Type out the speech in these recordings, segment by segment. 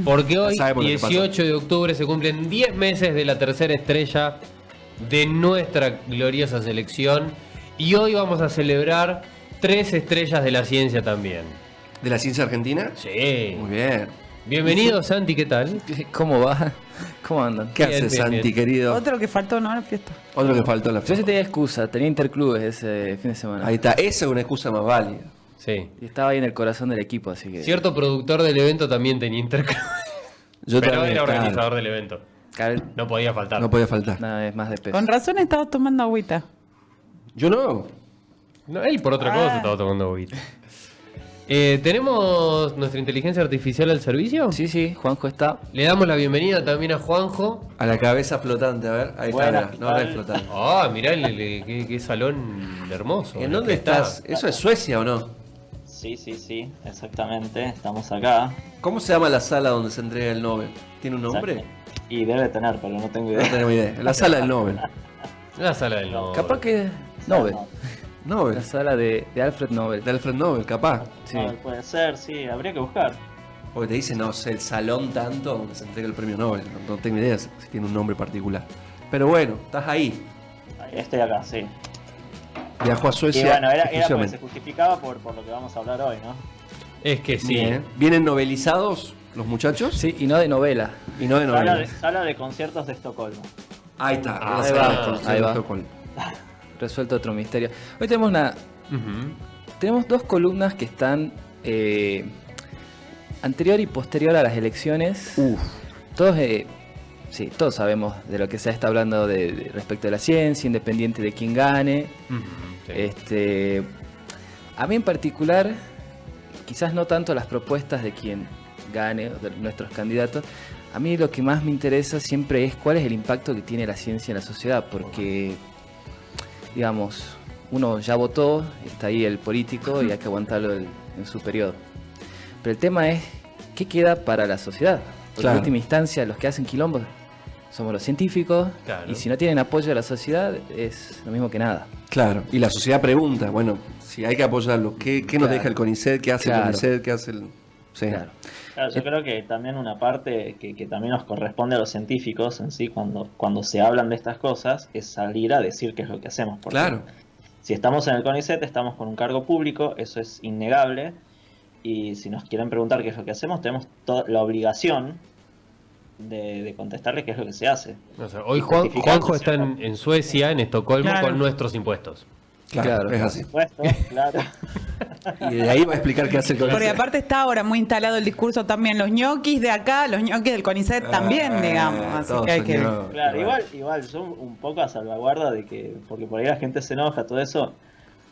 Porque hoy, Ya sabemos lo que pasó. 18 de octubre, se cumplen 10 meses de la tercera estrella de nuestra gloriosa selección. Y hoy vamos a celebrar 3 estrellas de la ciencia también. ¿De la ciencia argentina? Sí. Muy bien. Bienvenido, Santi, ¿qué tal? ¿Cómo va? ¿Cómo andan? ¿Qué Bien, haces, bien, Santi, bien. querido? Otro que faltó, ¿no? A la fiesta. Otro que faltó en la Yo fiesta. sí tenía excusa, tenía interclubes ese fin de semana. Ahí está, esa es una excusa más válida. Sí. Y estaba ahí en el corazón del equipo, así que... Cierto productor del evento también tenía intercambio. Yo Pero también, era claro, organizador del evento. Cada vez No podía faltar. no podía faltar. nada vez más de peso. Con razón estaba tomando agüita. Yo no. No, él por otra cosa estaba tomando agüita. ¿Tenemos nuestra inteligencia artificial al servicio? Sí, sí, Juanjo está. Le damos la bienvenida también a Juanjo. A la cabeza flotante, a ver. Ahí Buenas, está, no ¿qué es tal? flotante. Ah, mirá qué salón hermoso. ¿En el dónde que está. estás? ¿Eso es Suecia o no? Sí, exactamente. Estamos acá. ¿Cómo se llama la sala donde se entrega el Nobel? ¿Tiene un nombre? Exacto. Y debe tener, pero no tengo No idea. tenemos idea. La sala del Nobel. La sala del Nobel. Capaz que... Nobel. Nobel. La sala de Alfred Nobel. De Alfred Nobel, capaz. Sí. No, puede ser, sí, habría que buscar. Porque te dice, no sé, el salón tanto donde se entrega el premio Nobel. No tengo idea si tiene un nombre particular. Pero bueno, estás ahí. Ahí, estoy acá, sí. Viajó a Suecia. Y bueno, era porque exclusivamente. se justificaba por lo que vamos a hablar hoy, ¿no? Es que sí. Bien. ¿Vienen novelizados los muchachos? Sí, y no de novela. Y no de novelas. Sala de conciertos de Estocolmo. Ahí está. Ah, la ahí sala va, de conciertos ahí de va. Estocolmo. Resuelto otro misterio. Hoy tenemos Ujú. tenemos dos columnas que están anterior y posterior a las elecciones. Todos, sí, todos sabemos de lo que se está hablando respecto de la ciencia, independiente de quién gane. Ujú, sí. A mí en particular, quizás no tanto las propuestas de quien gane, o de nuestros candidatos. A mí lo que más me interesa siempre es cuál es el impacto que tiene la ciencia en la sociedad, porque, digamos, uno ya votó, está ahí el político y hay que aguantarlo en su periodo. Pero el tema es, ¿qué queda para la sociedad? Porque Claro. en última instancia los que hacen quilombo somos los científicos, Claro. y si no tienen apoyo de la sociedad es lo mismo que nada. Claro. Y la sociedad pregunta, bueno, si hay que apoyarlo, ¿qué nos Claro. deja el CONICET? ¿Qué hace el Claro. CONICET? ¿Qué hace el...? Sí. Claro. Claro, yo creo que también una parte que también nos corresponde a los científicos en sí, cuando se hablan de estas cosas, es salir a decir qué es lo que hacemos. Porque Claro. si estamos en el CONICET, estamos con un cargo público, eso es innegable. Y si nos quieren preguntar qué es lo que hacemos, tenemos la obligación de contestarle qué es lo que se hace. O sea, hoy Y justificar, Juanjo está en Suecia, en Estocolmo, Claro. con nuestros impuestos. Claro, es así. Por supuesto, claro. Y de ahí va a explicar qué hace el Porque CONICET. aparte está ahora muy instalado el discurso también. Los ñoquis de acá, los ñoquis del CONICET también, digamos. Así todos que hay son que... ñoquis. Claro, igual yo un poco a salvaguarda de que, porque por ahí la gente se enoja, todo eso.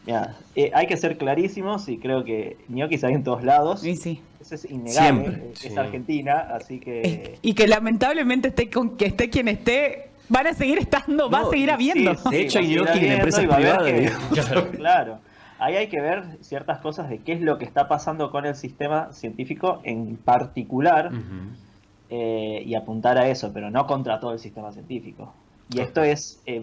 Mira, hay que ser clarísimos y creo que ñoquis hay en todos lados. Y sí. Eso es innegable. Siempre, Es sí. Argentina, así que. Y que lamentablemente esté quien esté, van a seguir estando, va a No, seguir habiendo. Sí, De hecho, hay va a seguir ñoquis en habiendo empresas y va a haber privadas. Claro. Ahí hay que ver ciertas cosas de qué es lo que está pasando con el sistema científico en particular Ujú. y apuntar a eso, pero no contra todo el sistema científico. Y esto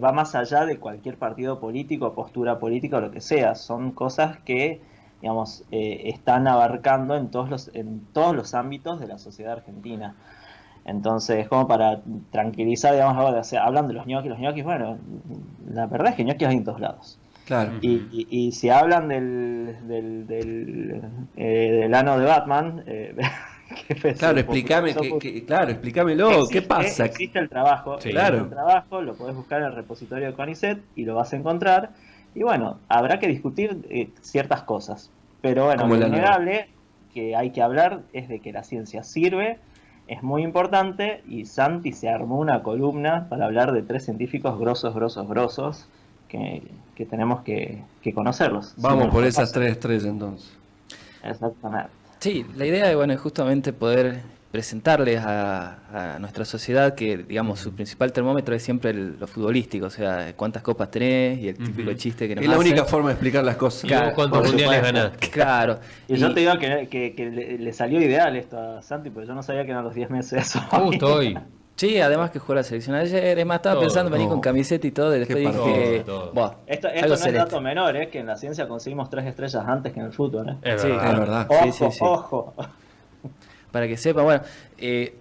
va más allá de cualquier partido político, postura política o lo que sea. Son cosas que, digamos, están abarcando en todos los ámbitos de la sociedad argentina. Entonces, como para tranquilizar, digamos, o sea, hablan de los ñoquis, bueno, la verdad es que ñoquis hay en todos lados. Claro. Y si hablan del ano de Batman, que fue Claro, su- explícame, su- claro, explícamelo, ¿qué pasa? Existe el trabajo, Sí. existe Claro. el trabajo, lo podés buscar en el repositorio de CONICET y lo vas a encontrar. Y bueno, habrá que discutir ciertas cosas. Pero bueno, Como lo la innegable que hay que hablar es de que la ciencia sirve, es muy importante, y Santi se armó una columna para hablar de 3 científicos grosos que tenemos que conocerlos. Vamos Si por no, esas 3 estrellas entonces. Exactamente. Sí, la idea bueno, es justamente poder presentarles a nuestra sociedad que, digamos, su principal termómetro es siempre lo futbolístico, o sea, cuántas copas tenés y el típico Ujú. chiste que nos Es la hacen. única forma de explicar las cosas. ¿Y vos cuántos por mundiales supuesto. ganaste? Claro. Y yo te digo que le salió ideal esto a Santi, porque yo no sabía que eran los 10 meses eso. Justo hoy. Sí, además que jugó la selección ayer, es más, estaba Todo, pensando en venir todo. con camiseta y todo, y después Qué dije, todo. "Buah, Esto algo no es celeste". dato menor, que en la ciencia conseguimos 3 estrellas antes que en el fútbol. Es Sí, verdad. Es verdad. Ojo, Sí, sí, sí. ojo. para que sepan, bueno,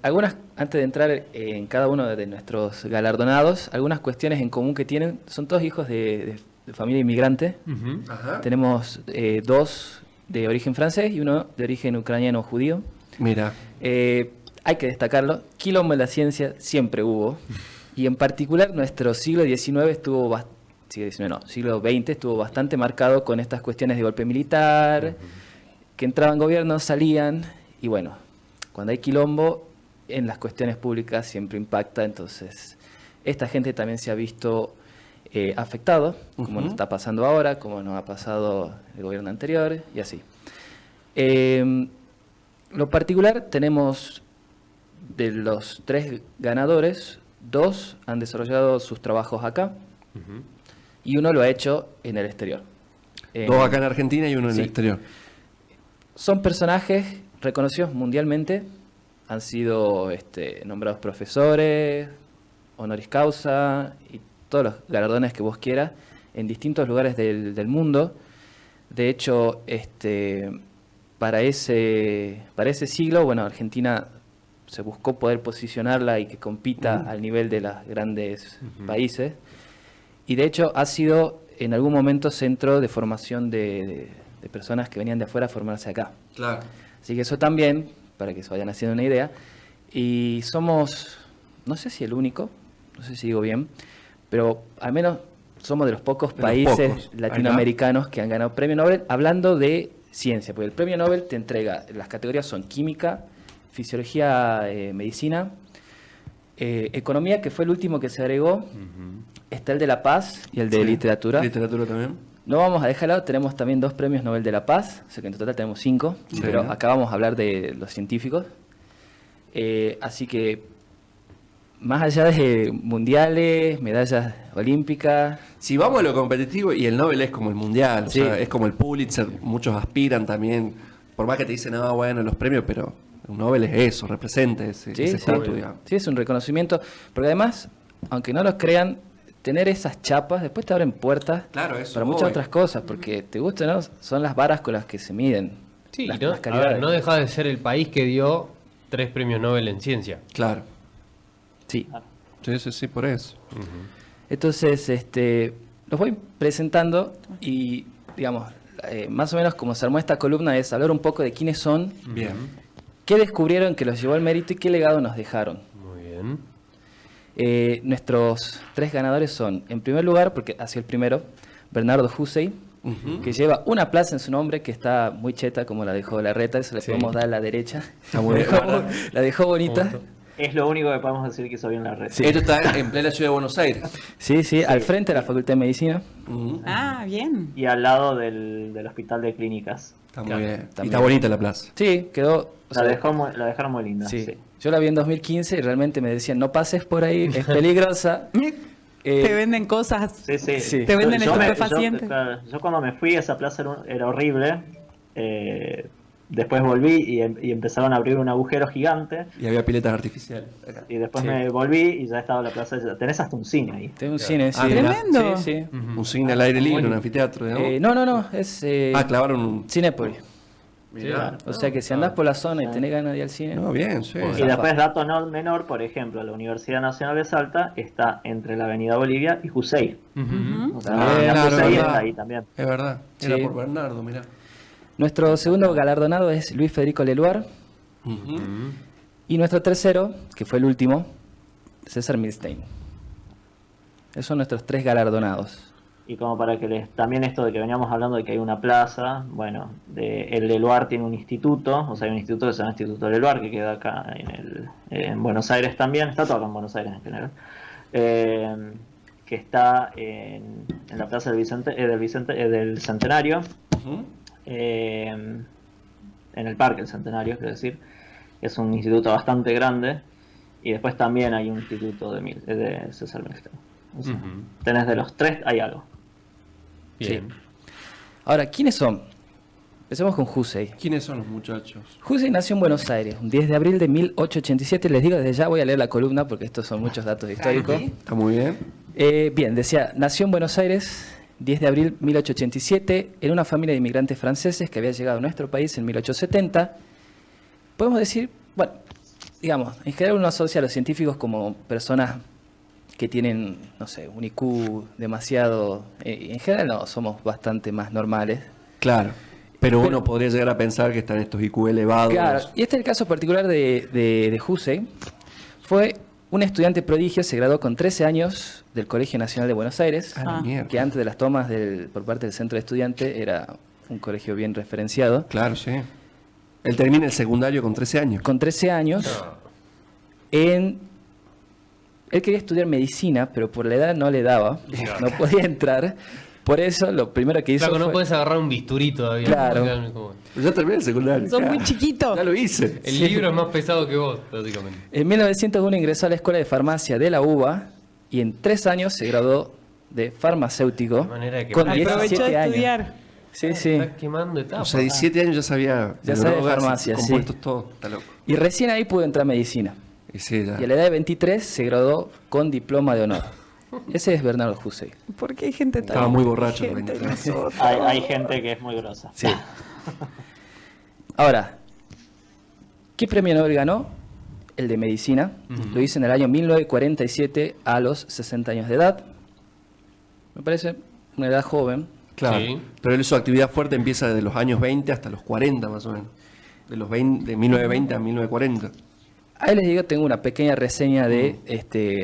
algunas, antes de entrar en cada uno de nuestros galardonados, algunas cuestiones en común que tienen, son todos hijos de familia inmigrante. Ujú. Ajá. Tenemos 2 de origen francés y 1 de origen ucraniano judío. Mira. Hay que destacarlo, quilombo en la ciencia siempre hubo, y en particular nuestro siglo XIX siglo XX estuvo bastante marcado con estas cuestiones de golpe militar, que entraban gobiernos, salían, y bueno, cuando hay quilombo, en las cuestiones públicas siempre impacta, entonces esta gente también se ha visto afectado, como nos está pasando ahora, como nos ha pasado el gobierno anterior, y así. Lo particular, tenemos de los 3 ganadores, 2 han desarrollado sus trabajos acá, Ujú. y 1 lo ha hecho en el exterior. 2 acá en Argentina y 1 en sí. el exterior. Son personajes reconocidos mundialmente, han sido nombrados profesores, honoris causa y todos los galardones que vos quieras en distintos lugares del mundo. De hecho, para ese siglo, bueno, Argentina se buscó poder posicionarla y que compita al nivel de los grandes países. Y de hecho ha sido en algún momento centro de formación de personas que venían de afuera a formarse acá. Claro. Así que eso también, para que se vayan haciendo una idea. Y somos, no sé si el único, no sé si digo bien, pero al menos somos de los pocos De los países pocos. latinoamericanos que han ganado premio Nobel hablando de ciencia, porque el premio Nobel te entrega, las categorías son química, fisiología, medicina, economía, que fue el último que se agregó, está el de la paz y el de Sí. literatura. Literatura también. No vamos a dejarlo, tenemos también 2 premios Nobel de la Paz, o sea que en total tenemos 5, Sí. pero acá vamos a hablar de los científicos. Así que, más allá de mundiales, medallas olímpicas, Si vamos a lo competitivo, y el Nobel es como el mundial, o Sí. sea, es como el Pulitzer, muchos aspiran también, por más que te dicen, no, bueno, los premios, pero un Nobel es eso, representa ese sí, estatus, digamos. sí, es un reconocimiento, porque además, aunque no los crean, tener esas chapas después te abren puertas Claro, eso para muchas voy. otras cosas, porque te gusta, ¿no? Son las varas con las que se miden. Sí, las, ¿no? las A calidades. ver, no deja de ser el país que dio 3 premios Nobel en ciencia. Claro. Sí. Sí, por eso. Entonces, los voy presentando y, digamos, más o menos como se armó esta columna es hablar un poco de quiénes son, Bien. qué descubrieron que los llevó al mérito y qué legado nos dejaron. Muy bien. Nuestros 3 ganadores son, en primer lugar, porque ha sido el primero, Bernardo Hussey, Ujú. que lleva una plaza en su nombre que está muy cheta, como la dejó Larreta, se la Sí. podemos dar a la derecha. Está muy bien. La dejó bonita. Es lo único que podemos decir que hizo bien la red. Sí. Esto está en plena ciudad de Buenos Aires. Sí, sí, al frente de la Facultad de Medicina. Ujú. Ah, bien. Y al lado del hospital de clínicas. Está muy Claro, bien. Y también. está bonita la plaza. Sí, quedó... o sea, La dejaron muy linda. sí. Sí. Yo la vi en 2015 y realmente me decían, no pases por ahí, es peligrosa. Te venden cosas. Sí, sí. Sí. Te venden Yo estupefacientes. yo cuando me fui, esa plaza era horrible. Después volví y empezaron a abrir un agujero gigante. Y había piletas artificiales. Acá. Y después Sí. me volví y ya estaba la plaza. Tenés hasta un cine ahí. Tengo un cine, sí. Ah, mirá. Tremendo. Sí, sí. Un cine al aire libre, un anfiteatro, digamos. No, es Clavaron un... Cinépolis. Mirá. O sea que si andás por la zona y tenés ganas de ir al cine... No, bien, sí. Y después, dato menor, por ejemplo, la Universidad Nacional de Salta está entre la Avenida Bolivia y Jusey. Ujú. O sea, Ah, la Avenida claro, Jusey verdad. está ahí también. Es verdad. Era Sí. por Bernardo, mirá. Nuestro segundo galardonado es Luis Federico Leluar. Ujú. Y nuestro tercero, que fue el último, César Milstein. Esos son nuestros 3 galardonados. Y como para que también esto de que veníamos hablando de que hay una plaza, bueno, el Leluar tiene un instituto, o sea, hay un instituto que se llama Instituto Leluar, que queda acá en Buenos Aires también, está todo acá en Buenos Aires en general, que está en la plaza del Centenario, Ujú. en el Parque del Centenario, quiero decir. Es un instituto bastante grande, y después también hay un instituto de César Milstein. O sea, Ujú. tenés de los 3, hay algo. Bien. Ahora, ¿quiénes son? Empecemos con Hussey. ¿Quiénes son los muchachos? Hussey nació en Buenos Aires, un 10 de abril de 1887. Les digo desde ya, voy a leer la columna porque estos son muchos datos históricos. Tranqui. Está muy bien. Bien, decía, nació en Buenos Aires, 10 de abril de 1887, en una familia de inmigrantes franceses que había llegado a nuestro país en 1870. Podemos decir Bueno, digamos, en general uno asocia a los científicos como personas que tienen, no sé, un IQ demasiado... en general no, somos bastante más normales. Claro. Pero uno podría llegar a pensar que están estos IQ elevados. Claro, y este es el caso particular de Hussey. Fue un estudiante prodigio, se graduó con 13 años del Colegio Nacional de Buenos Aires, A la mierda. que antes de las tomas por parte del centro de estudiantes era un colegio bien referenciado. Claro, sí. Él termina el secundario con 13 años. Con 13 años, él quería estudiar medicina, pero por la edad no le daba, no podía entrar. Por eso lo primero que hizo Claro, no fue... puedes agarrar un bisturí todavía. Claro. Como- Yo terminé el secundario. Sos ya. muy chiquito. Ya lo hice. El libro es más pesado que vos, básicamente. En 1901 ingresó a la Escuela de Farmacia de la UBA y en 3 años se graduó de farmacéutico De manera que con Aprovechó 17 de años. estudiar. Sí, sí. Está quemando etapas. O sea, 17 años ya sabía. Ya sabe drogas, farmacia, sí. compuestos, todo. Está loco. Y recién ahí pudo entrar a medicina. Y sí, ya. Y a la edad de 23 se graduó con diploma de honor. Ese es Bernardo Hussey. ¿Por qué hay gente tan... Estaba muy borracho. gente también. nosotros? Hay gente que es muy grosa. Sí. Ahora, ¿qué premio Nobel ganó? El de medicina. Lo hizo en el año 1947 a los 60 años de edad. Me parece una edad joven. Claro. Sí. Pero él, su actividad fuerte empieza desde los años 20 hasta los 40 más o menos. De los 20, de 1920 a 1940. Ahí les digo, tengo una pequeña reseña de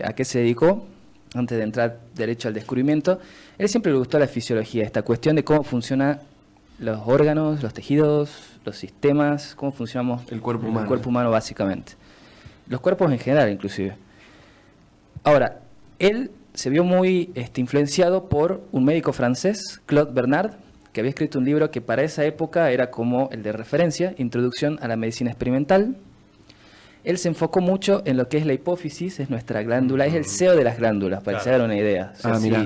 a qué se dedicó, antes de entrar derecho al descubrimiento. Él siempre le gustó la fisiología, esta cuestión de cómo funcionan los órganos, los tejidos, los sistemas, cómo funcionamos El cuerpo humano. El cuerpo humano básicamente. Los cuerpos en general inclusive. Ahora, él se vio muy influenciado por un médico francés, Claude Bernard, que había escrito un libro que para esa época era como el de referencia, Introducción a la Medicina Experimental. Él se enfocó mucho en lo que es la hipófisis, es nuestra glándula, es el CEO de las glándulas, para que se hagan una idea. O sea, mirá.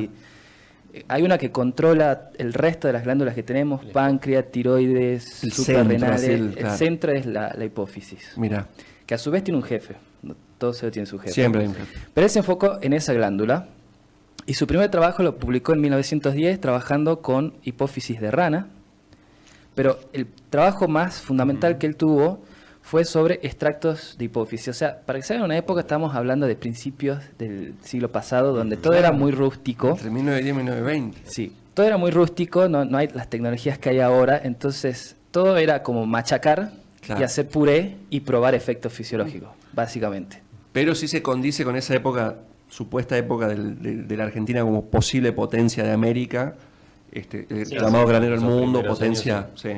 hay una que controla el resto de las glándulas que tenemos, páncreas, tiroides, El suprarrenales. centro, así, El claro. centro es la hipófisis, Mira, que a su vez tiene un jefe. Todo CEO tiene su jefe. siempre hay un jefe. Pero él se enfocó en esa glándula y su primer trabajo lo publicó en 1910 trabajando con hipófisis de rana. Pero el trabajo más fundamental que él tuvo fue sobre extractos de hipófisis. O sea, para que se hagan una época, estamos hablando de principios del siglo pasado, donde todo era muy rústico. Entre 1910 y 1920. Sí, todo era muy rústico, no hay las tecnologías que hay ahora, entonces todo era como machacar Claro. y hacer puré y probar efectos fisiológicos, básicamente. Pero sí se condice con esa época, supuesta época de la Argentina como posible potencia de América, el Sí, llamado sí. granero del Esos mundo, primeros potencia. años, Sí.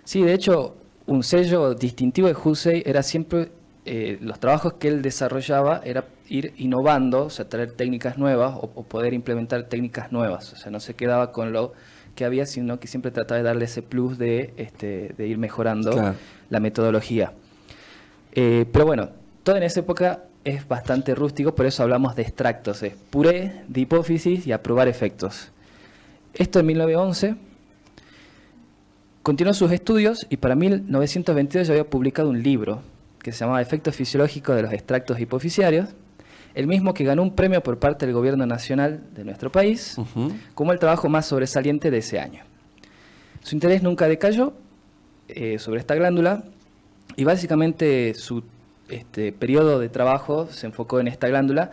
Sí, de hecho, un sello distintivo de Hussey era siempre, los trabajos que él desarrollaba era ir innovando, o sea, traer técnicas nuevas o poder implementar técnicas nuevas. O sea, no se quedaba con lo que había, sino que siempre trataba de darle ese plus de ir mejorando Claro. la metodología. Pero bueno, todo en esa época es bastante rústico, por eso hablamos de extractos, es puré de hipófisis y a probar efectos. Esto en 1911. Continuó sus estudios y para 1922 ya había publicado un libro que se llamaba Efectos fisiológicos de los extractos hipofisiarios, el mismo que ganó un premio por parte del gobierno nacional de nuestro país, Ujú. como el trabajo más sobresaliente de ese año. Su interés nunca decayó sobre esta glándula y básicamente su periodo de trabajo se enfocó en esta glándula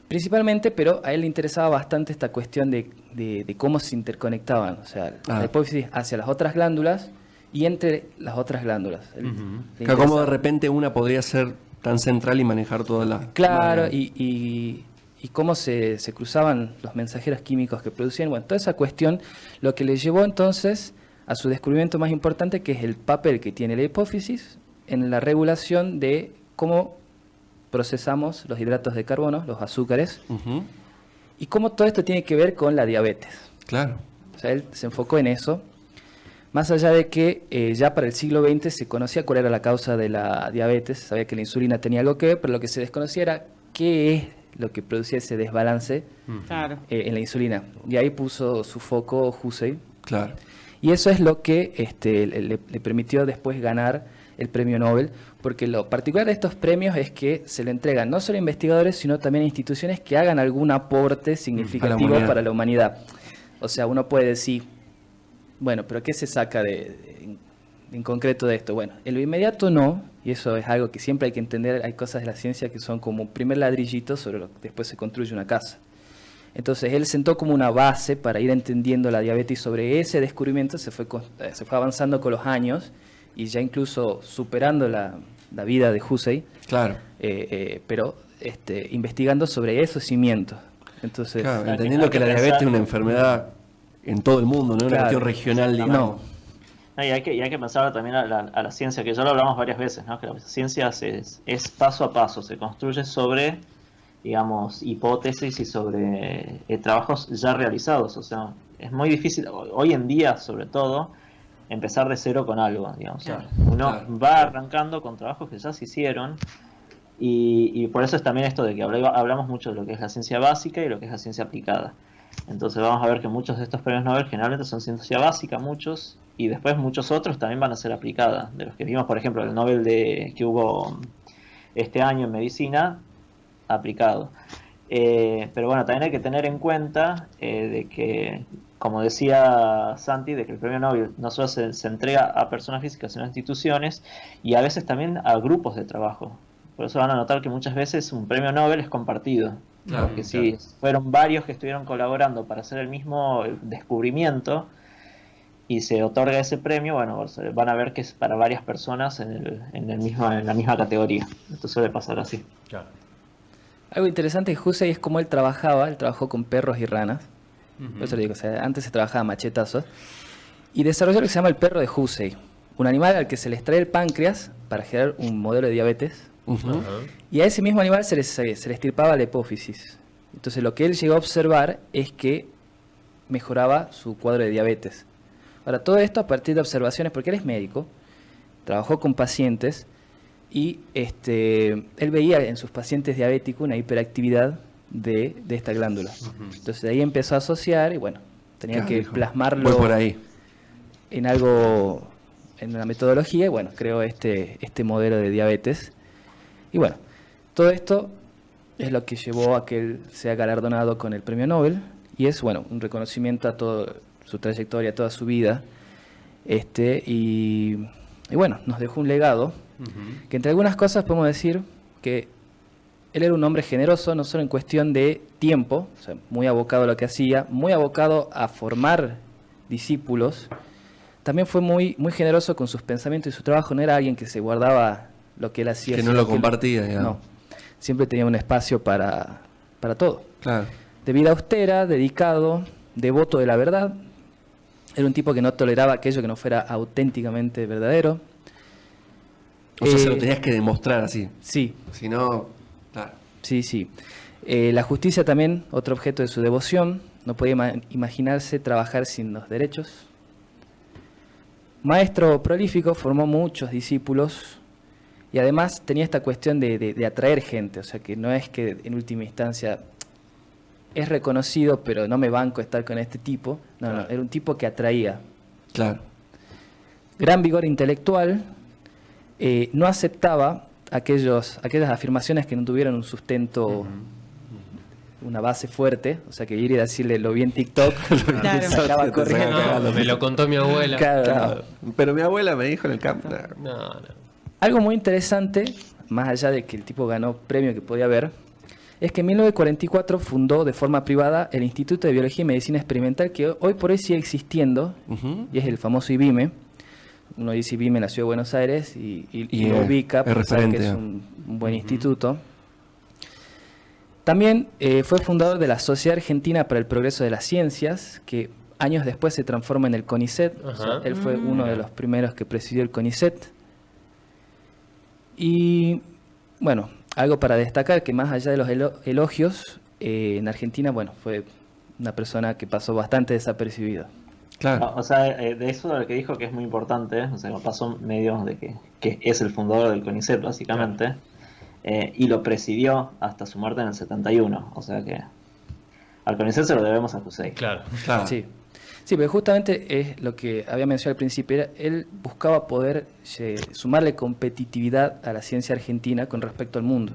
principalmente, pero a él le interesaba bastante esta cuestión de cómo se interconectaban, o sea, Ah. la hipófisis hacia las otras glándulas y entre las otras glándulas. Le Claro, como de interesaba- repente una podría ser tan central y manejar toda la... Claro, la- y cómo se cruzaban los mensajeros químicos que producían. Bueno, toda esa cuestión lo que le llevó entonces a su descubrimiento más importante, que es el papel que tiene la hipófisis en la regulación de cómo procesamos los hidratos de carbono, los azúcares, Ujú. y cómo todo esto tiene que ver con la diabetes. Claro. O sea, él se enfocó en eso, más allá de que ya para el siglo XX se conocía cuál era la causa de la diabetes, sabía que la insulina tenía algo que ver, pero lo que se desconocía era qué es lo que producía ese desbalance Claro. en la insulina. Y ahí puso su foco Hussey. Claro. Y eso es lo que le permitió después ganar el premio Nobel, porque lo particular de estos premios es que se le entregan no solo a investigadores, sino también a instituciones que hagan algún aporte significativo humanidad. para la humanidad. O sea, uno puede decir, bueno, pero ¿qué se saca en concreto de esto? Bueno, en lo inmediato no, y eso es algo que siempre hay que entender. Hay cosas de la ciencia que son como un primer ladrillito sobre lo que después se construye una casa. Entonces él sentó como una base para ir entendiendo la diabetes, y sobre ese descubrimiento se fue avanzando con los años y ya incluso superando la vida de Hussey, Claro. pero investigando sobre esos cimientos. Entonces, Claro, entendiendo que la diabetes es una enfermedad en todo el mundo, no es una Claro. cuestión regional, digamos. no, No, y hay que pensar también a la ciencia, que ya lo hablamos varias veces, ¿no? Que la ciencia es paso a paso, se construye sobre, digamos, hipótesis y sobre trabajos ya realizados. O sea, es muy difícil, hoy en día sobre todo, empezar de cero con algo, digamos. Claro, Uno claro. va arrancando con trabajos que ya se hicieron, y por eso es también esto de que hablamos mucho de lo que es la ciencia básica y lo que es la ciencia aplicada. Entonces vamos a ver que muchos de estos premios Nobel generalmente son ciencia básica, muchos, y después muchos otros también van a ser aplicada. De los que vimos, por ejemplo, el Nobel que hubo este año en medicina, aplicado. Pero bueno, también hay que tener en cuenta de que, como decía Santi, de que el premio Nobel no solo se entrega a personas físicas, sino a instituciones, y a veces también a grupos de trabajo. Por eso van a notar que muchas veces un premio Nobel es compartido. Claro, Porque si fueron varios que estuvieron colaborando para hacer el mismo descubrimiento y se otorga ese premio, bueno, van a ver que es para varias personas en la misma categoría. Esto suele pasar así. Claro. algo interesante de Hussey es cómo él trabajó con perros y ranas. Por eso le digo, o sea, antes se trabajaba a machetazos. Y desarrolló lo que se llama el perro de Hussey, un animal al que se le extrae el páncreas para generar un modelo de diabetes. Ujú. Ajá. Y a ese mismo animal se le estirpaba la hipófisis. Entonces lo que él llegó a observar es que mejoraba su cuadro de diabetes. Ahora, todo esto a partir de observaciones, porque él es médico, trabajó con pacientes y él veía en sus pacientes diabéticos una hiperactividad de esta glándula. Entonces de ahí empezó a asociar y bueno, tenía Claro, que dijo, plasmarlo voy por ahí. en algo, en una metodología, y bueno, creó este modelo de diabetes. Y bueno, todo esto es lo que llevó a que él sea galardonado con el premio Nobel, y es, bueno, un reconocimiento a toda su trayectoria, a toda su vida, y bueno, nos dejó un legado, que entre algunas cosas podemos decir que él era un hombre generoso, no solo en cuestión de tiempo, o sea, muy abocado a lo que hacía, muy abocado a formar discípulos. También fue muy generoso con sus pensamientos y su trabajo. No era alguien que se guardaba lo que él hacía. Que no sino lo compartía, digamos. No, siempre tenía un espacio para todo. Claro. De vida austera, dedicado, devoto de la verdad. Era un tipo que no toleraba aquello que no fuera auténticamente verdadero. O sea, se lo tenías que demostrar así. Sí, Si no, claro. sí. La justicia también, otro objeto de su devoción. No podía imaginarse trabajar sin los derechos. Maestro prolífico, formó muchos discípulos y además tenía esta cuestión de atraer gente. O sea, que no es que en última instancia es reconocido, pero no me banco estar con este tipo. No, era un tipo que atraía. Claro. Gran vigor intelectual. No aceptaba aquellas afirmaciones que no tuvieran un sustento, una base fuerte, o sea, que ir y decirle lo vi en TikTok, Claro. sacaba corriendo. No, me lo contó mi abuela. Claro, Claro. Pero mi abuela me dijo en el campo. No. Algo muy interesante, más allá de que el tipo ganó premio que podía haber, es que en 1944 fundó de forma privada el Instituto de Biología y Medicina Experimental, que hoy por hoy sigue existiendo, Ujú. y es el famoso IBIME. Uno dice IBIME en la ciudad de Buenos Aires y lo es ubica, porque sabe que referente, es ¿no? un buen instituto. También fue fundador de la Sociedad Argentina para el Progreso de las Ciencias, que años después se transforma en el CONICET. O sea, Ajá. él fue uno de los primeros que presidió el CONICET. Y bueno, algo para destacar, que más allá de los elogios, en Argentina, bueno, fue una persona que pasó bastante desapercibida. Claro. O sea, de eso de lo que dijo que es muy importante, o sea, pasó medio de que es el fundador del CONICET básicamente, y lo presidió hasta su muerte en el 71, o sea que al CONICET se lo debemos a Hussey. Claro. Claro. Sí, pero justamente es lo que había mencionado al principio. Él buscaba poder sumarle competitividad a la ciencia argentina con respecto al mundo.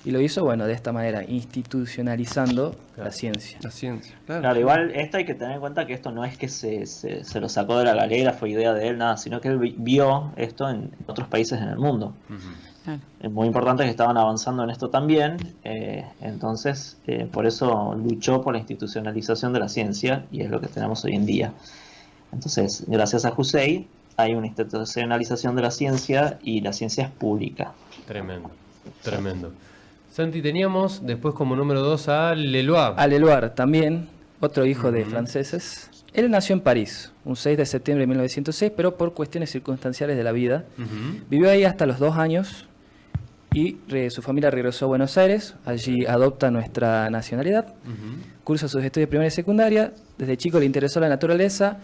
Y lo hizo, bueno, de esta manera, institucionalizando la ciencia. La ciencia, claro. Claro, igual esto hay que tener en cuenta que esto no es que se lo sacó de la galera, fue idea de él, nada, sino que él vio esto en otros países en el mundo. Claro. Es muy importante que estaban avanzando en esto también, entonces por eso luchó por la institucionalización de la ciencia y es lo que tenemos hoy en día. Entonces, gracias a Hussein hay una institucionalización de la ciencia y la ciencia es pública. Tremendo, tremendo. Santi, teníamos después como número 2 a Leloir. A Leloir, también, otro hijo de franceses. Él nació en París, un 6 de septiembre de 1906, pero por cuestiones circunstanciales de la vida. Vivió ahí hasta los 2 años y su familia regresó a Buenos Aires. Allí adopta nuestra nacionalidad. Cursa sus estudios de primaria y secundaria. Desde chico le interesó la naturaleza.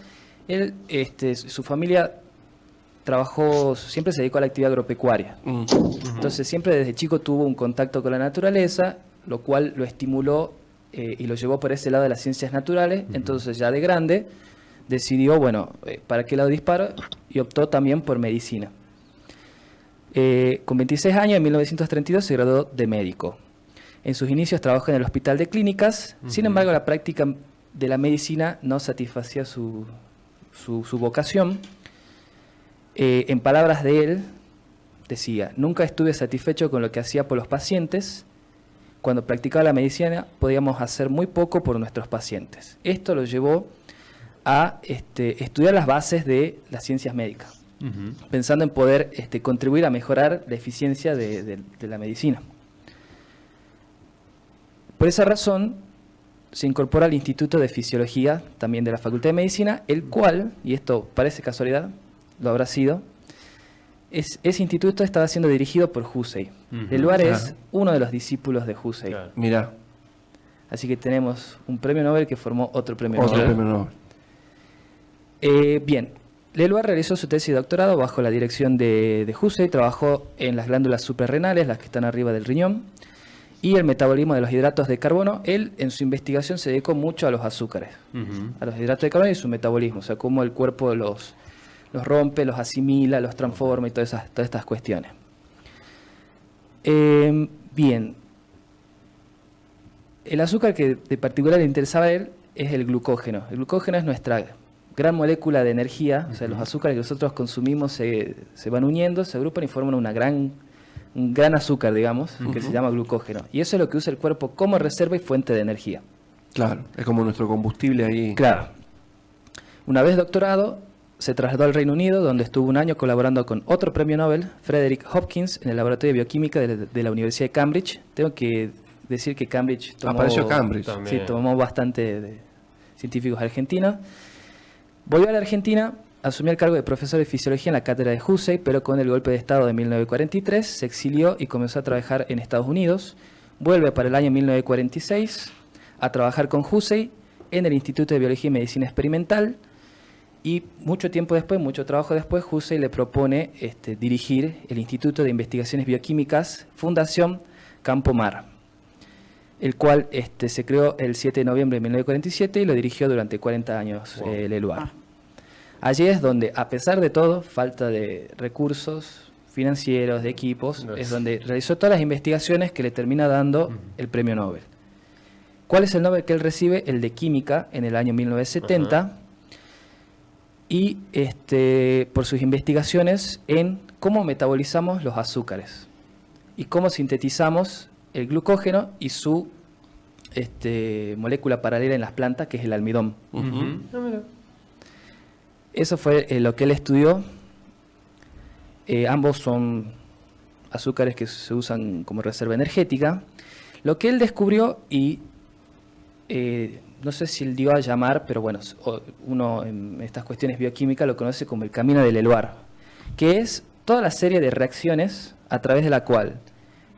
Él, su familia siempre se dedicó a la actividad agropecuaria. Entonces siempre desde chico tuvo un contacto con la naturaleza, lo cual lo estimuló y lo llevó por ese lado de las ciencias naturales. Entonces ya de grande decidió, bueno, ¿para qué lado disparo? Y optó también por medicina. Con 26 años, en 1932, se graduó de médico. En sus inicios trabajó en el Hospital de Clínicas. Sin embargo, la práctica de la medicina no satisfacía su vocación. En palabras de él, decía: nunca estuve satisfecho con lo que hacía por los pacientes. Cuando practicaba la medicina podíamos hacer muy poco por nuestros pacientes. Esto lo llevó a estudiar las bases de las ciencias médicas, pensando en poder contribuir a mejorar la eficiencia de la medicina. Por esa razón se incorpora al Instituto de Fisiología, también de la Facultad de Medicina, el cual, y esto parece casualidad, lo habrá sido, ese instituto estaba siendo dirigido por Hussein. Leloir es uno de los discípulos de Hussein. Claro. Mirá, Así que tenemos un premio Nobel que formó otro premio otro Nobel. premio Nobel. Bien, Leloir realizó su tesis de doctorado bajo la dirección de Hussein. Trabajó en las glándulas suprarrenales, las que están arriba del riñón, y el metabolismo de los hidratos de carbono. Él en su investigación se dedicó mucho a los azúcares, a los hidratos de carbono y su metabolismo, o sea, cómo el cuerpo los rompe, los asimila, los transforma y todas estas cuestiones. Bien, el azúcar que de particular le interesaba a él es el glucógeno. El glucógeno es nuestra gran molécula de energía, o sea, los azúcares que nosotros consumimos se van uniendo, se agrupan y forman un gran azúcar, digamos, que se llama glucógeno. Y eso es lo que usa el cuerpo como reserva y fuente de energía. Claro, es como nuestro combustible ahí. Claro. Una vez doctorado, se trasladó al Reino Unido, donde estuvo un año colaborando con otro premio Nobel, Frederick Hopkins, en el laboratorio de bioquímica de la Universidad de Cambridge. Tengo que decir que Cambridge Apareció Cambridge. Sí, tomó bastante de científicos argentinos. Volvió a la Argentina, asumió el cargo de profesor de fisiología en la cátedra de Hussein, pero con el golpe de Estado de 1943 se exilió y comenzó a trabajar en Estados Unidos. Vuelve para el año 1946 a trabajar con Hussein en el Instituto de Biología y Medicina Experimental. Y mucho trabajo después, Hussein le propone dirigir el Instituto de Investigaciones Bioquímicas Fundación Campo Mar, el cual se creó el 7 de noviembre de 1947 y lo dirigió durante 40 años Leloir. Allí es donde, a pesar de todo, falta de recursos financieros, de equipos, es donde realizó todas las investigaciones que le termina dando el premio Nobel. ¿Cuál es el Nobel que él recibe? El de Química en el año 1970. Y por sus investigaciones en cómo metabolizamos los azúcares y cómo sintetizamos el glucógeno y su molécula paralela en las plantas, que es el almidón. Eso fue lo que él estudió. Ambos son azúcares que se usan como reserva energética. Lo que él descubrió, y no sé si él dio a llamar, pero bueno, uno en estas cuestiones bioquímicas lo conoce como el camino de Leloir, que es toda la serie de reacciones a través de la cual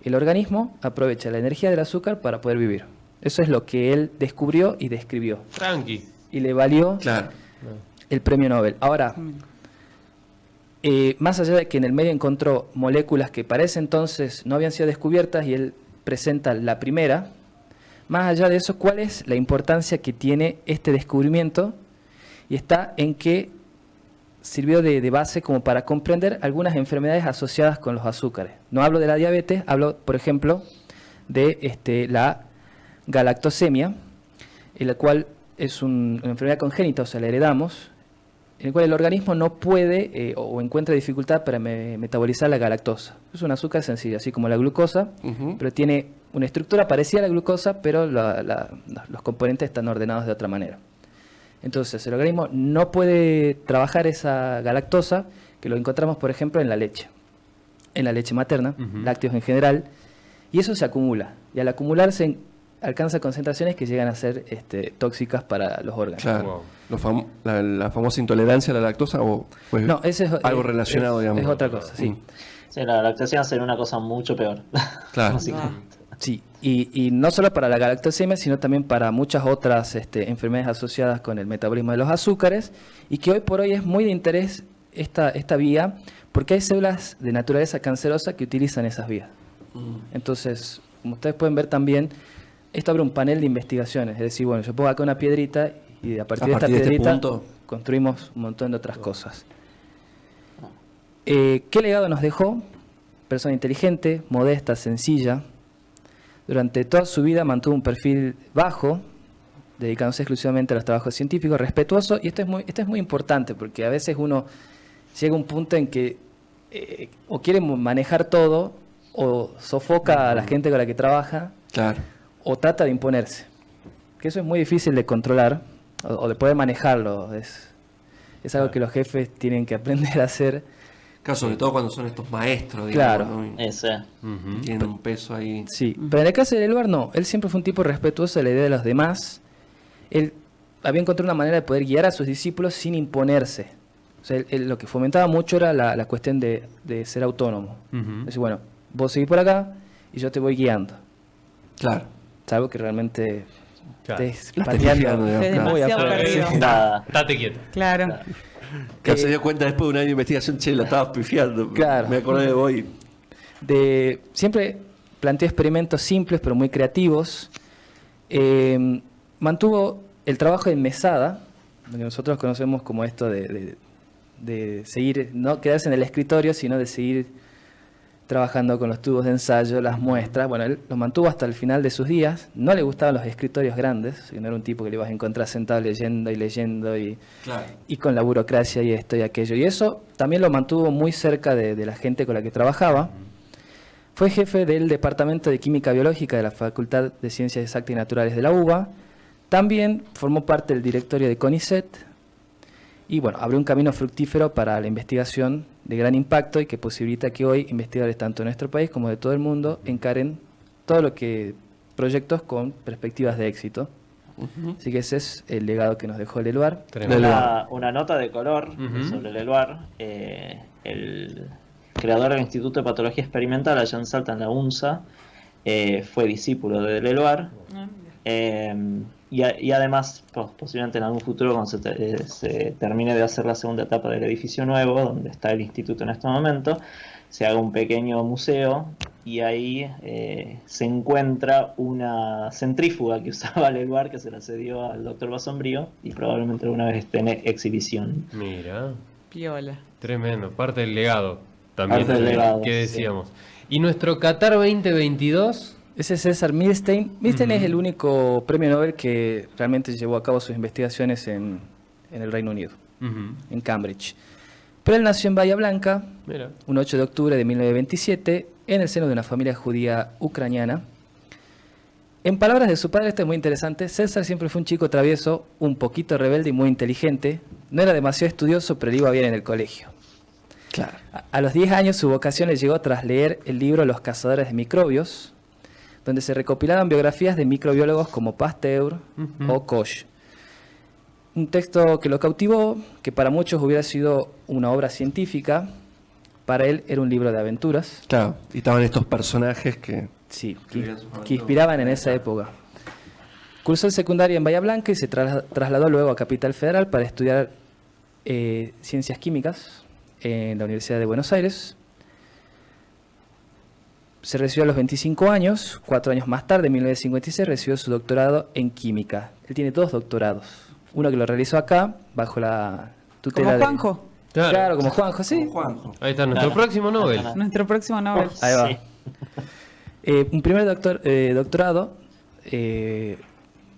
el organismo aprovecha la energía del azúcar para poder vivir. Eso es lo que él descubrió y describió. Tranqui. Y le valió Claro. el premio Nobel. Ahora, más allá de que en el medio encontró moléculas que para ese entonces no habían sido descubiertas y él presenta la primera, más allá de eso, ¿cuál es la importancia que tiene este descubrimiento? Y está en que sirvió de base como para comprender algunas enfermedades asociadas con los azúcares. No hablo de la diabetes, hablo, por ejemplo, de la galactosemia, en la cual es una enfermedad congénita, o sea, la heredamos, en el cual el organismo no puede o encuentra dificultad para metabolizar la galactosa. Es un azúcar sencillo, así como la glucosa, pero tiene una estructura parecida a la glucosa, pero los componentes están ordenados de otra manera. Entonces, el organismo no puede trabajar esa galactosa, que lo encontramos, por ejemplo, en la leche materna, lácteos en general, y eso se acumula. Y al acumularse alcanza concentraciones que llegan a ser tóxicas para los órganos. Claro. La famosa intolerancia a la lactosa, o pues, no, ese es algo relacionado, digamos. Es otra cosa, sí. Sí, la lactación sería una cosa mucho peor. Claro. Básicamente. Sí, y no solo para la galactosemia, sino también para muchas otras enfermedades asociadas con el metabolismo de los azúcares, y que hoy por hoy es muy de interés esta vía, porque hay células de naturaleza cancerosa que utilizan esas vías. Entonces, como ustedes pueden ver también, esto abre un panel de investigaciones, es decir, bueno, yo pongo acá una piedrita y a partir de esta piedrita construimos un montón de otras cosas. ¿Qué legado nos dejó? Persona inteligente, modesta, sencilla. Durante toda su vida mantuvo un perfil bajo, dedicándose exclusivamente a los trabajos científicos, respetuoso, y esto es muy importante, porque a veces uno llega a un punto en que o quiere manejar todo, o sofoca a la gente con la que trabaja, Claro. o trata de imponerse. Que eso es muy difícil de controlar, o de poder manejarlo. Es algo que los jefes tienen que aprender a hacer. Claro, sobre todo cuando son estos maestros, Claro. digamos, ¿no? Ese. Y tienen un peso ahí. Sí, pero en el caso de Eluard no. Él siempre fue un tipo respetuoso de la idea de los demás. Él había encontrado una manera de poder guiar a sus discípulos sin imponerse. O sea, él lo que fomentaba mucho era la cuestión de ser autónomo. Es decir, bueno, vos seguís por acá y yo te voy guiando. Claro. Es algo que realmente Claro. estés La pateando pifiando, digamos, Es claro. muy demasiado afuera. perdido. Nada. Date quieto. Claro. Que se dio cuenta después de un año de investigación, che, la estabas pifiando. Claro. Me acordé de vos. Siempre planteó experimentos simples pero muy creativos. Mantuvo el trabajo en mesada, lo que nosotros conocemos como esto de seguir, no quedarse en el escritorio, sino de seguir trabajando con los tubos de ensayo, las muestras. Bueno, él lo mantuvo hasta el final de sus días. No le gustaban los escritorios grandes, no era un tipo que le ibas a encontrar sentado leyendo y Claro. y con la burocracia y esto y aquello. Y eso también lo mantuvo muy cerca de la gente con la que trabajaba. Fue jefe del Departamento de Química Biológica de la Facultad de Ciencias Exactas y Naturales de la UBA. También formó parte del directorio de CONICET. Y bueno, abrió un camino fructífero para la investigación de gran impacto y que posibilita que hoy investigadores tanto de nuestro país como de todo el mundo encaren todo lo que proyectos con perspectivas de éxito. Así que ese es el legado que nos dejó el Eluard. Tremendo. Una nota de color sobre el Eluard. El creador del Instituto de Patología Experimental allá en Salta, en la UNSA, fue discípulo del Eluard. Y además, posiblemente en algún futuro, cuando se termine de hacer la segunda etapa del edificio nuevo, donde está el instituto en este momento, se haga un pequeño museo y ahí se encuentra una centrífuga que usaba el Eluard, que se la cedió al doctor Basombrío, y probablemente alguna vez esté en exhibición. Mira, Piola. tremendo. Parte del legado también Parte del legado, que sí. decíamos. Y nuestro Qatar 2022... Ese es César Milstein. Milstein es el único premio Nobel que realmente llevó a cabo sus investigaciones en el Reino Unido, en Cambridge. Pero él nació en Bahía Blanca, Mira. un 8 de octubre de 1927, en el seno de una familia judía ucraniana. En palabras de su padre, esto es muy interesante, César siempre fue un chico travieso, un poquito rebelde y muy inteligente. No era demasiado estudioso, pero le iba bien en el colegio. Claro. A los 10 años su vocación le llegó tras leer el libro Los cazadores de microbios, donde se recopilaban biografías de microbiólogos como Pasteur o Koch. Un texto que lo cautivó, que para muchos hubiera sido una obra científica, para él era un libro de aventuras. Claro. Y estaban estos personajes que... Sí, Escribían sus que aventuras. inspiraban en esa época. Cursó el secundario en Bahía Blanca y se trasladó luego a Capital Federal para estudiar ciencias químicas en la Universidad de Buenos Aires. Se recibió a los 25 años, 4 años más tarde, en 1956, recibió su doctorado en química. Él tiene 2 doctorados. Uno que lo realizó acá, bajo la tutela ¿Como Juanjo? Claro, como Juanjo, sí. Como Juanjo. Ahí está nuestro próximo Nobel. Nuestro próximo Nobel. Ahí va. Sí. Un primer doctorado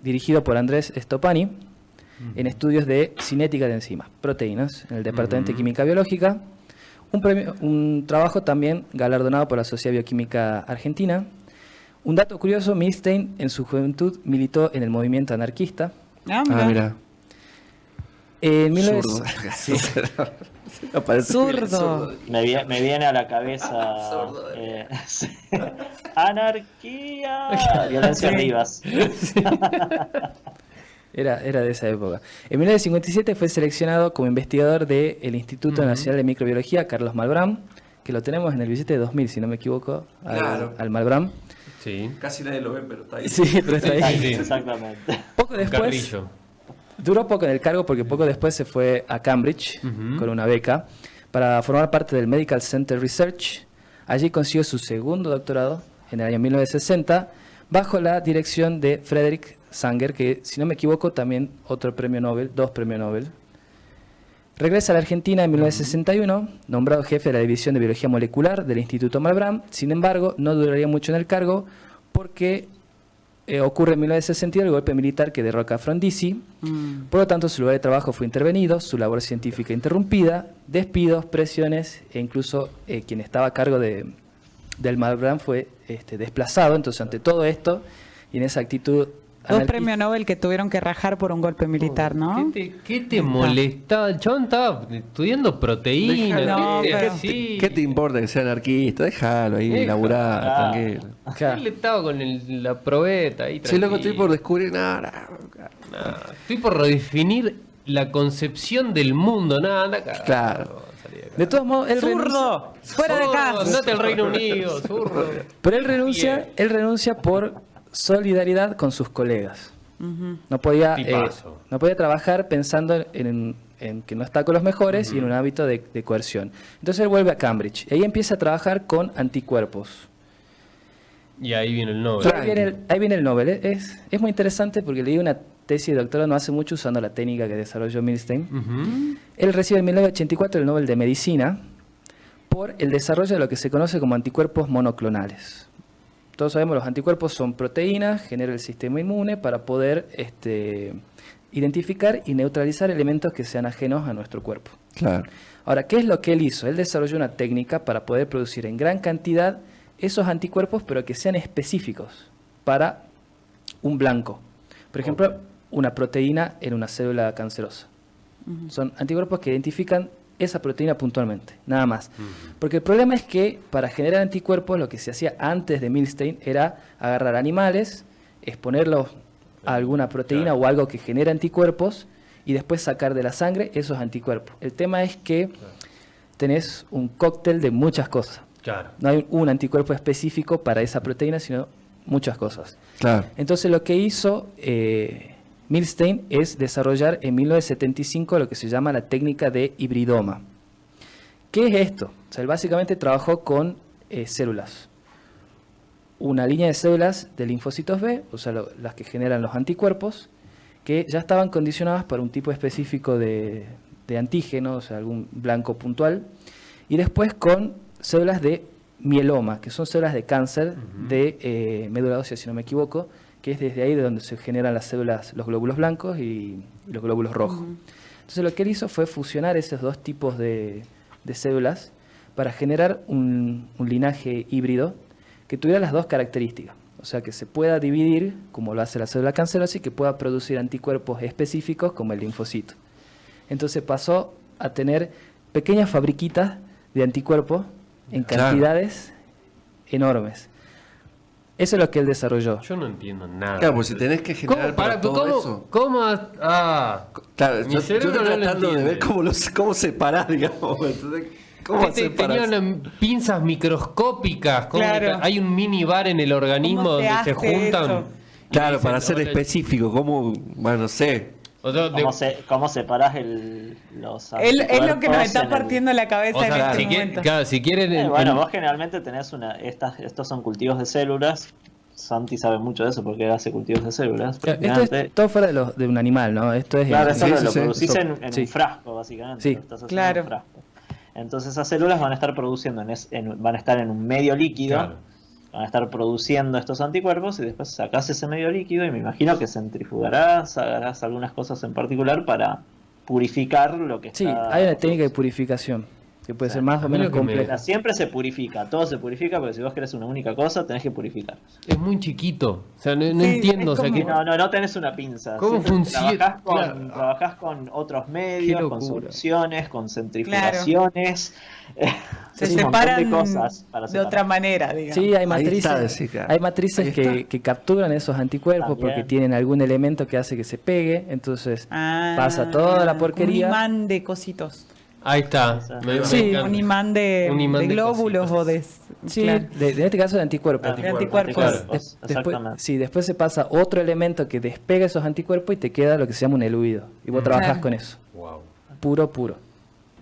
dirigido por Andrés Stopani en estudios de cinética de enzimas, proteínas, en el Departamento de Química Biológica. Un trabajo también galardonado por la Sociedad Bioquímica Argentina. Un dato curioso, Milstein en su juventud militó en el movimiento anarquista. Ah, mira. En Zurdo. 1900 Aparece Zurdo. Me viene a la cabeza sí. Anarquía, violencia Rivas. Era de esa época. En 1957 fue seleccionado como investigador del Instituto Nacional de Microbiología Carlos Malbrán, que lo tenemos en el billete de 2000, si no me equivoco, Claro. al Malbrán. Sí. Casi nadie lo ve, pero está ahí. Sí, pero está ahí. Sí. Exactamente. Poco después, Carrillo. duró poco en el cargo porque poco después se fue a Cambridge con una beca para formar parte del Medical Center Research. Allí consiguió su segundo doctorado en el año 1960 bajo la dirección de Frederick Sanger, que si no me equivoco también otro premio Nobel, 2 premios Nobel. Regresa a la Argentina en 1961, nombrado jefe de la División de Biología Molecular del Instituto Malbrán. Sin embargo, no duraría mucho en el cargo porque ocurre en 1962 el golpe militar que derroca a Frondizi. Por lo tanto, su lugar de trabajo fue intervenido, su labor científica interrumpida, despidos, presiones e incluso quien estaba a cargo del Malbrán fue desplazado. Entonces, ante todo esto y en esa actitud 2 premios Nobel que tuvieron que rajar por un golpe militar, ¿no? ¿Qué te molestaba? El chabón estaba estudiando proteínas. No, pero- ¿Qué te importa que sea anarquista? Déjalo ahí, laburar, tranquilo. Él estaba con la probeta ahí. Sí, loco, estoy tranquilo. por descubrir nada. Estoy por redefinir la concepción del mundo. Nada, anda acá. Claro. Salí de acá. De todos modos, él renuncia, ¡Zurdo! ¡Fuera de acá! Andate al Reino Unido, zurdo. pero él renuncia por solidaridad con sus colegas. No podía trabajar pensando en que no está con los mejores y en un hábito de coerción. Entonces él vuelve a Cambridge y ahí empieza a trabajar con anticuerpos. Y ahí viene el Nobel. Ahí viene el Nobel. Es muy interesante porque leí una tesis de doctorado no hace mucho usando la técnica que desarrolló Milstein. Ujú. Él recibe en 1984 el Nobel de Medicina por el desarrollo de lo que se conoce como anticuerpos monoclonales. Todos sabemos los anticuerpos son proteínas, genera el sistema inmune para poder identificar y neutralizar elementos que sean ajenos a nuestro cuerpo. Claro. Ahora, ¿qué es lo que él hizo? Él desarrolló una técnica para poder producir en gran cantidad esos anticuerpos, pero que sean específicos para un blanco. Por ejemplo, una proteína en una célula cancerosa. Son anticuerpos que identifican esa proteína puntualmente, nada más. Porque el problema es que para generar anticuerpos lo que se hacía antes de Milstein era agarrar animales, exponerlos a alguna proteína o algo que genere anticuerpos y después sacar de la sangre esos anticuerpos. El tema es que tenés un cóctel de muchas cosas. Claro. No hay un anticuerpo específico para esa proteína, sino muchas cosas. Claro. Entonces lo que hizo Milstein es desarrollar en 1975 lo que se llama la técnica de hibridoma. ¿Qué es esto? O sea, él básicamente trabajó con células. Una línea de células de linfocitos B, o sea, las que generan los anticuerpos, que ya estaban condicionadas para un tipo específico de antígeno, o sea, algún blanco puntual, y después con células de mieloma, que son células de cáncer de médula ósea, si no me equivoco, que es desde ahí de donde se generan las células, los glóbulos blancos y los glóbulos rojos. Entonces lo que él hizo fue fusionar esos dos tipos de células para generar un linaje híbrido que tuviera las dos características. O sea, que se pueda dividir, como lo hace la célula cancerosa, y que pueda producir anticuerpos específicos como el linfocito. Entonces pasó a tener pequeñas fabriquitas de anticuerpos en cantidades enormes. Eso es lo que él desarrolló. Yo no entiendo nada. Claro, pues si tenés que generar para todo eso. Claro, Mi yo cerebro estoy no lo tratando de entiende. ver cómo separar, digamos. Entonces, ¿cómo Tenía separar? pinzas microscópicas. ¿Cómo Claro. hay un mini bar en el organismo ¿Cómo se donde se hace juntan. eso? y Claro, dicen, para ser "Ahora- específico, ¿cómo? Bueno, no sé. O sea, ¿Cómo separás los Es lo que nos anticuerpos está en el- partiendo la cabeza o sea, en este si momento. si quieren. Bueno, vos generalmente tenés estos son cultivos de células Santi sabe mucho de eso porque él hace cultivos de células. Esto prácticamente. es todo fuera de un animal, ¿no? Esto es Claro, esto sí, lo sí, producís eso- en sí. un frasco, básicamente. Sí. Lo estás haciendo Claro. en un frasco. Entonces esas células van a estar produciendo, van a estar en un medio líquido, Claro. van a estar produciendo estos anticuerpos y después sacás ese medio líquido y me imagino que centrifugarás, harás algunas cosas en particular para purificar lo que Sí, está... hay una técnica de purificación que puede Sí. ser más A o mí menos lo que me- O sea, compleja. siempre se purifica, todo se purifica porque si vos querés una única cosa tenés que purificar. Es muy chiquito. O sea, no Sí, entiendo. O es sea, como- que, No tenés una pinza. ¿Cómo Siempre funciona? Claro. Trabajás con otros Qué medios, con locura. soluciones, con centrifugaciones. Se Es un montón de separan cosas para de separar. otra manera, digamos. Sí, hay Ahí matrices, está, sí, claro. hay matrices Ahí que, está. que capturan esos anticuerpos También. porque tienen algún elemento que hace que se pegue, entonces Ah, pasa toda la como porquería. Un imán de cositos. ahí está. Me Sí, encanta. Un imán de, Un imán de de glóbulos cositas. o de. Sí, claro. en este caso de anticuerpos. Ah, De anticuerpos. anticuerpos, Después, exactamente. sí, después se pasa otro elemento que despega esos anticuerpos y te queda lo que se llama un eluido. Y vos trabajás Claro. con eso. Wow. Puro.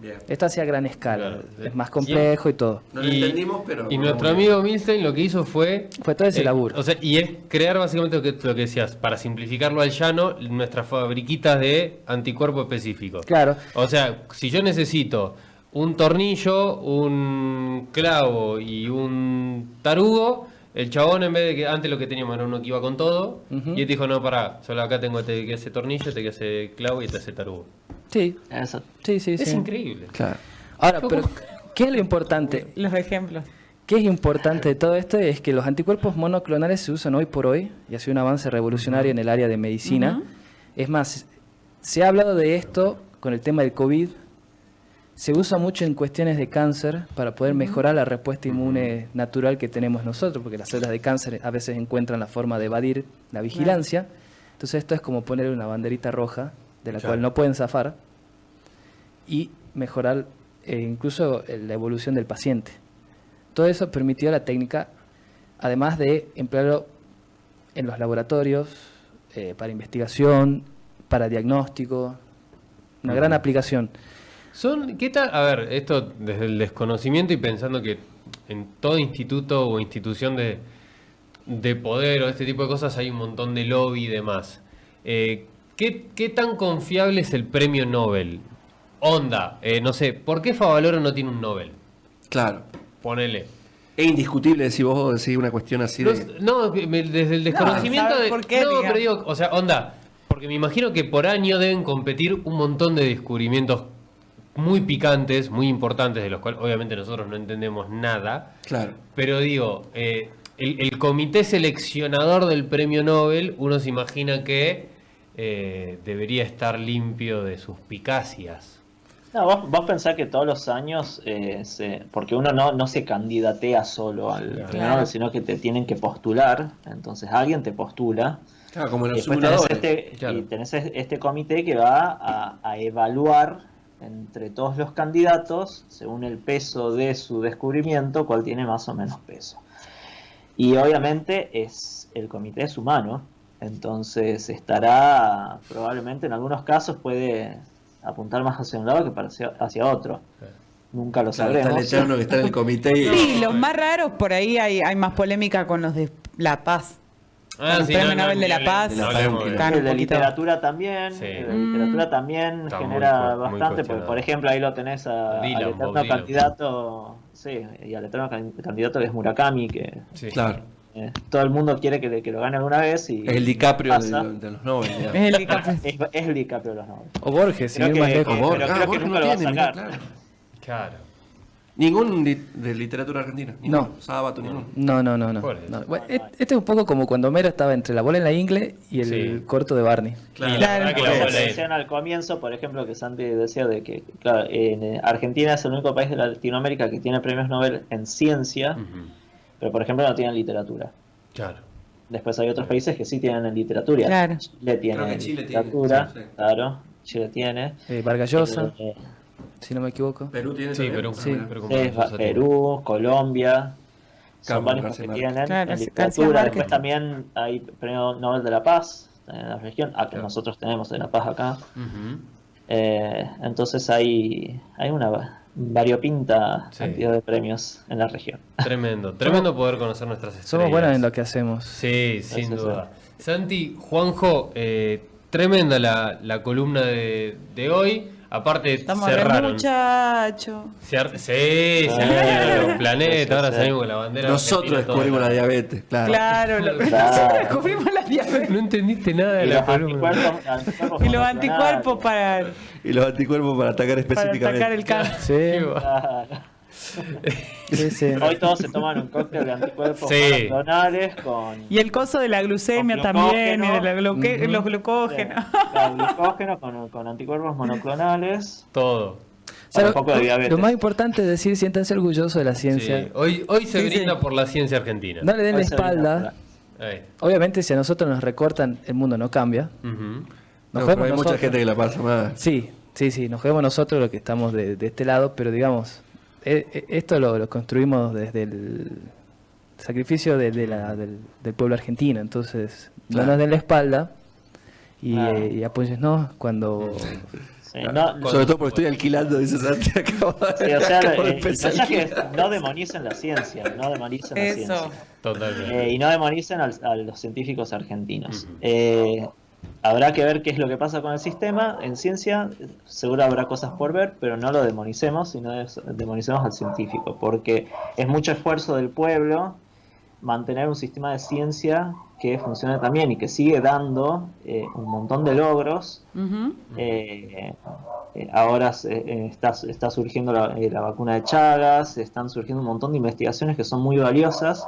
Bien. Esto hace a gran escala. Claro. Es más complejo y todo. No lo entendimos, pero... Y nuestro amigo Milstein lo que hizo fue. Fue todo ese laburo. O sea, y es crear básicamente lo que decías, para simplificarlo al llano, nuestras fabriquitas de anticuerpo específico. Claro. O sea, si yo necesito un tornillo, un clavo y un tarugo, el chabón en vez de que antes lo que teníamos era uno que iba con todo, Ujú. y él dijo, no, pará, solo acá tengo este que hace tornillo, este que hace clavo y este hace tarugo. Sí, Eso. sí. Es increíble. Claro. Ahora, pero ¿qué es lo importante? Los ejemplos. ¿Qué es importante de todo esto? Es que los anticuerpos monoclonales se usan hoy por hoy y ha sido un avance revolucionario en el área de medicina. Ujú. Es más, se ha hablado de esto con el tema del COVID. Se usa mucho en cuestiones de cáncer para poder mejorar la respuesta inmune natural que tenemos nosotros, porque las células de cáncer a veces encuentran la forma de evadir la vigilancia. Entonces esto es como poner una banderita roja de la Claro. cual no pueden zafar y mejorar incluso la evolución del paciente. Todo eso permitió la técnica, además de emplearlo en los laboratorios, para investigación, para diagnóstico, una gran aplicación. ¿Qué tal? A ver, esto desde el desconocimiento y pensando que en todo instituto o institución de poder o este tipo de cosas hay un montón de lobby y demás. ¿Qué tan confiable es el premio Nobel? Onda, no sé, ¿por qué Favaloro no tiene un Nobel? Claro. Ponele. Es indiscutible decir vos decís una cuestión así de... No, desde el desconocimiento ¿sabes de... por qué, no, digamos? pero digo, o sea, onda, porque me imagino que por año deben competir un montón de descubrimientos muy picantes, muy importantes, de los cuales obviamente nosotros no entendemos nada. Claro. Pero digo, el comité seleccionador del premio Nobel, uno se imagina que debería estar limpio de suspicacias. No, vos pensás que todos los años, porque uno no se candidatea solo al premio Nobel, sino que te tienen que postular, entonces alguien te postula. Claro, como en Y los después tenés simuladores. claro. y tenés este comité que va a evaluar entre todos los candidatos, según el peso de su descubrimiento, cuál tiene más o menos peso. Y obviamente el comité es humano, entonces estará, probablemente en algunos casos puede apuntar más hacia un lado que hacia otro. Nunca lo Claro, está el sabremos. eterno que está en el comité y... Sí, los más raros, por ahí hay más polémica con los de La Paz. Con el Premio Nobel de la Paz. no de la hablemos Paz, de- Están El un de poquito- literatura también, Sí. el de literatura también Está genera muy bastante, porque cuestionado. por ejemplo ahí lo tenés al Dylan, Bob eterno Dylan. candidato, sí, y al eterno candidato que es Murakami, que Sí. Claro. todo el mundo quiere que lo gane alguna vez y Es el DiCaprio pasa. de los Nobel. digamos. Es el DiCaprio. Es el DiCaprio de los Nobel. O Borges, sin Creo ir más que- lejos. pero Borges. creo que Borges nunca no lo va a tiene, mirá, sacar. claro. Claro. Ningún de literatura argentina. Ninguno. Sábato, ninguno. No. Por eso. No. Bueno, este es un poco como cuando Homero estaba entre la bola en la ingle y el Sí. corto de Barney. Claro. Y la verdad que Por la eso bola te es- decían al comienzo, por ejemplo, que Santi decía de que, claro, en Argentina es el único país de Latinoamérica que tiene premios Nobel en ciencia, Ujú. pero por ejemplo no tiene en literatura. Claro. Después hay otros países que sí tienen en literatura. Claro. Chile tiene Creo que en Chile tiene, literatura, sí, sí. claro, Chile tiene. Vargas Llosa, Eh, si no me equivoco. Perú tiene Sí, también. pero, Sí. pero como sí, nosotros Perú, Colombia, son Campos, varios los García que Márquez. tienen Claro, en García literatura. Márquez. Después también hay premio Nobel de la Paz en la región, que nosotros tenemos de la Paz acá. Ujú. Entonces hay una variopinta Sí. cantidad de premios en la región. Tremendo, tremendo poder conocer nuestras estrellas. Somos buenos en lo que hacemos. Sí, sin Eso duda. Santi, Juanjo, tremenda la columna de hoy. Aparte, Estamos re cerraron. muchachos. Sí, se abrieron los planetas, Sí, ahora sí. salimos con la bandera. Nosotros argentina toda descubrimos la acá. diabetes, claro. Claro, Claro. descubrimos la diabetes. No entendiste nada de Y la los columna. anticuerpos Y los anticuerpos para Y los anticuerpos para atacar específicamente. atacar el cáncer. Sí, Qué va. Claro. sí, sí. Hoy todos se toman un cóctel de anticuerpos Sí. monoclonales con Y el coso de la glucemia Con también, y de glucógeno. los glucógenos. glucógeno con anticuerpos monoclonales. Todo. O sea, Un poco de diabetes. lo más importante es decir, siéntanse orgullosos de la ciencia. Sí. Hoy se Sí, brinda sí. por la ciencia argentina. No le den la Hoy se brinda espalda. Ahí. Obviamente, si a nosotros nos recortan, el mundo no cambia. Ujú. Nos No, jodemos pero hay mucha nosotros. gente que la pasa mal. Sí, nos jodemos nosotros los que estamos de este lado, pero digamos, esto lo construimos desde el sacrificio del pueblo argentino. Entonces, no Claro. nos den la espalda y, Claro. y apóyennos cuando... Sí, no, Sobre todo porque estoy alquilando, dice Santi. Acabo sí, o sea, acabo de el empezar mensaje es alquilar. no demonicen la ciencia, no demonicen la Eso. ciencia. Totalmente. Y no demonicen a los científicos argentinos. Ujú. Habrá que ver qué es lo que pasa con el sistema. En ciencia seguro habrá cosas por ver, pero no lo demonicemos, sino demonicemos al científico, porque es mucho esfuerzo del pueblo mantener un sistema de ciencia que funcione también y que sigue dando un montón de logros. Ujú. Ahora está surgiendo la vacuna de Chagas, están surgiendo un montón de investigaciones que son muy valiosas.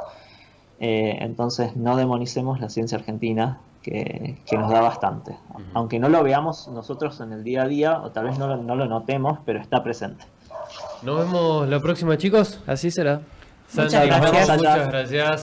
Entonces no demonicemos la ciencia argentina, que nos da bastante. Aunque no lo veamos nosotros en el día a día, o tal vez no lo notemos, pero está presente. Nos vemos la próxima, chicos. Así será. Santi, Muchas nos vemos. gracias. Muchas gracias.